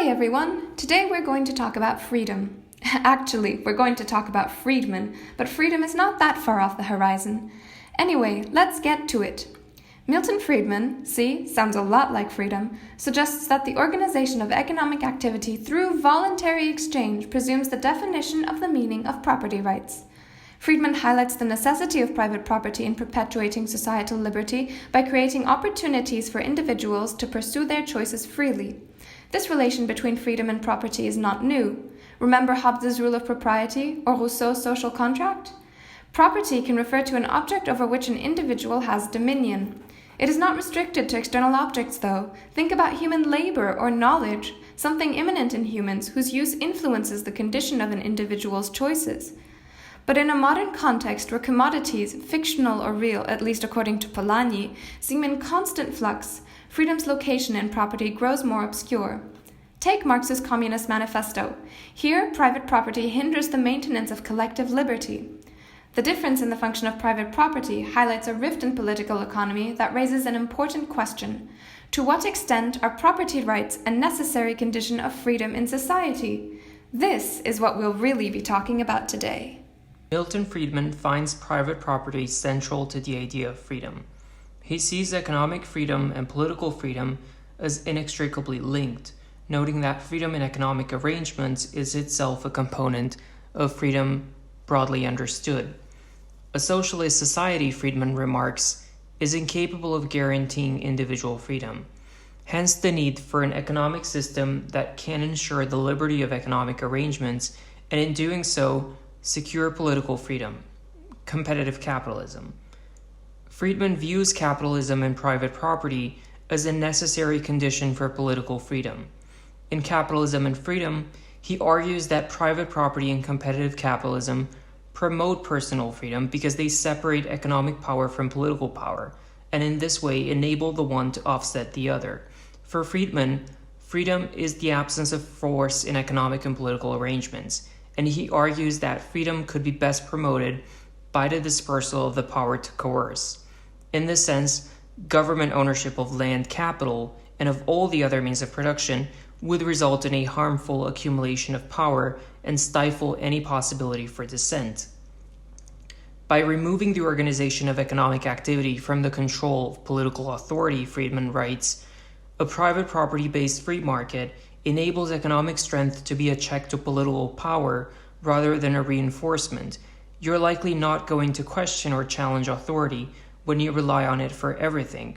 Hi everyone! Today we're going to talk about freedom. Actually, we're going to talk about freedmen, but freedom is not that far off the horizon. Anyway, let's get to it. Milton Friedman, see, sounds a lot like freedom, suggests that the organization of economic activity through voluntary exchange presumes the definition of the meaning of property rights. Friedman highlights the necessity of private property in perpetuating societal liberty by creating opportunities for individuals to pursue their choices freely. This relation between freedom and property is not new. Remember Hobbes' rule of propriety or Rousseau's social contract? Property can refer to an object over which an individual has dominion. It is not restricted to external objects, though. Think about human labor or knowledge, something immanent in humans whose use influences the condition of an individual's choices. But in a modern context where commodities, fictional or real, at least according to Polanyi, seem in constant flux, freedom's location in property grows more obscure. Take Marx's Communist Manifesto. Here, private property hinders the maintenance of collective liberty. The difference in the function of private property highlights a rift in political economy that raises an important question. To what extent are property rights a necessary condition of freedom in society? This is what we'll really be talking about today. Milton Friedman finds private property central to the idea of freedom. He sees economic freedom and political freedom as inextricably linked, noting that freedom in economic arrangements is itself a component of freedom broadly understood. A socialist society, Friedman remarks, is incapable of guaranteeing individual freedom. Hence the need for an economic system that can ensure the liberty of economic arrangements, and in doing so, secure political freedom, competitive capitalism. Friedman views capitalism and private property as a necessary condition for political freedom. In Capitalism and Freedom, he argues that private property and competitive capitalism promote personal freedom because they separate economic power from political power, and in this way enable the one to offset the other. For Friedman, freedom is the absence of force in economic and political arrangements, and he argues that freedom could be best promoted by the dispersal of the power to coerce. In this sense, government ownership of land capital and of all the other means of production would result in a harmful accumulation of power and stifle any possibility for dissent. By removing the organization of economic activity from the control of political authority, Friedman writes, a private property-based free market enables economic strength to be a check to political power rather than a reinforcement. You're likely not going to question or challenge authority when you rely on it for everything.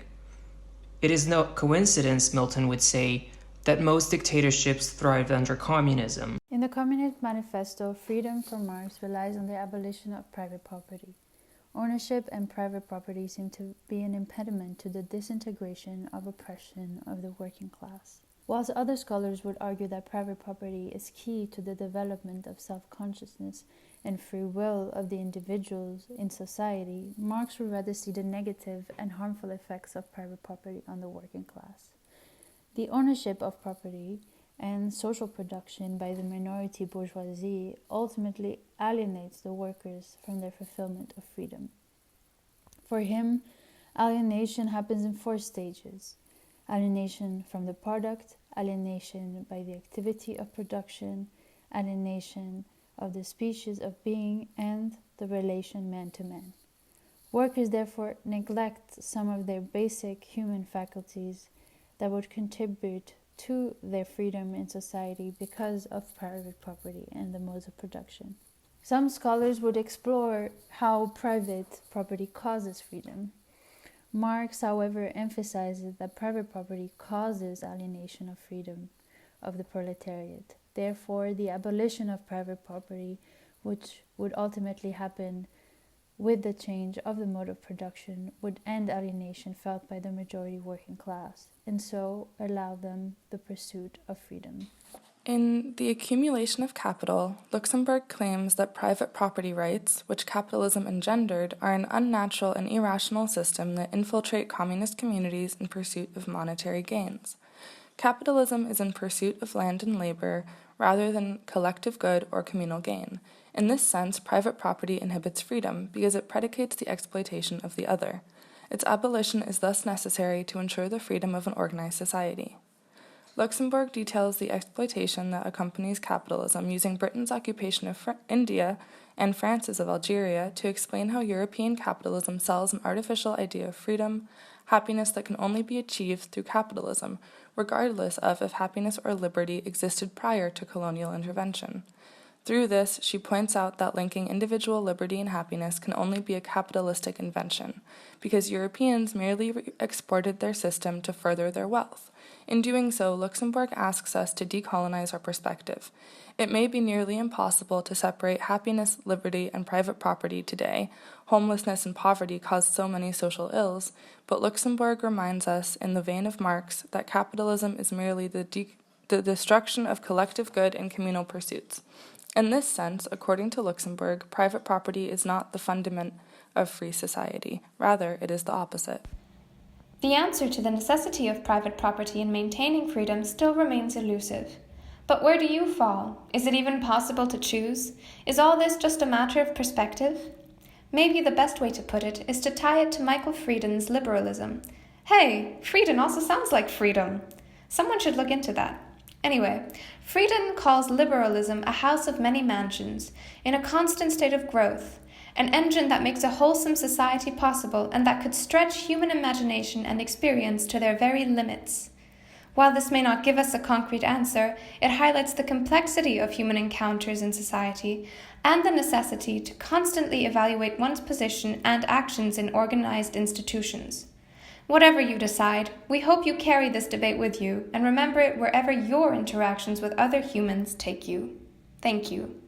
It is no coincidence, Milton would say, that most dictatorships thrived under communism. In the Communist Manifesto, freedom for Marx relies on the abolition of private property. Ownership and private property seem to be an impediment to the disintegration of oppression of the working class. Whilst other scholars would argue that private property is key to the development of self-consciousness and free will of the individuals in society, Marx would rather see the negative and harmful effects of private property on the working class. The ownership of property and social production by the minority bourgeoisie ultimately alienates the workers from their fulfillment of freedom. For him, alienation happens in 4 stages. Alienation from the product, alienation by the activity of production, alienation of the species of being, and the relation man to man. Workers therefore neglect some of their basic human faculties that would contribute to their freedom in society because of private property and the modes of production. Some scholars would explore how private property causes freedom. Marx, however, emphasizes that private property causes alienation of freedom of the proletariat. Therefore, the abolition of private property, which would ultimately happen with the change of the mode of production, would end alienation felt by the majority working class, and so allow them the pursuit of freedom. In The Accumulation of Capital, Luxemburg claims that private property rights, which capitalism engendered, are an unnatural and irrational system that infiltrate communist communities in pursuit of monetary gains. Capitalism is in pursuit of land and labor rather than collective good or communal gain. In this sense, private property inhibits freedom because it predicates the exploitation of the other. Its abolition is thus necessary to ensure the freedom of an organized society. Luxemburg details the exploitation that accompanies capitalism, using Britain's occupation of India and France's of Algeria to explain how European capitalism sells an artificial idea of freedom, happiness that can only be achieved through capitalism, regardless of if happiness or liberty existed prior to colonial intervention. Through this, she points out that linking individual liberty and happiness can only be a capitalistic invention, because Europeans merely exported their system to further their wealth. In doing so, Luxemburg asks us to decolonize our perspective. It may be nearly impossible to separate happiness, liberty, and private property today. Homelessness and poverty cause so many social ills, but Luxemburg reminds us, in the vein of Marx, that capitalism is merely the destruction of collective good and communal pursuits. In this sense, according to Luxemburg, private property is not the fundament of free society. Rather, it is the opposite. The answer to the necessity of private property in maintaining freedom still remains elusive. But where do you fall? Is it even possible to choose? Is all this just a matter of perspective? Maybe the best way to put it is to tie it to Michael Frieden's liberalism. Hey, Frieden also sounds like freedom. Someone should look into that. Anyway, Frieden calls liberalism a house of many mansions, in a constant state of growth, an engine that makes a wholesome society possible and that could stretch human imagination and experience to their very limits. While this may not give us a concrete answer, it highlights the complexity of human encounters in society and the necessity to constantly evaluate one's position and actions in organized institutions. Whatever you decide, we hope you carry this debate with you and remember it wherever your interactions with other humans take you. Thank you.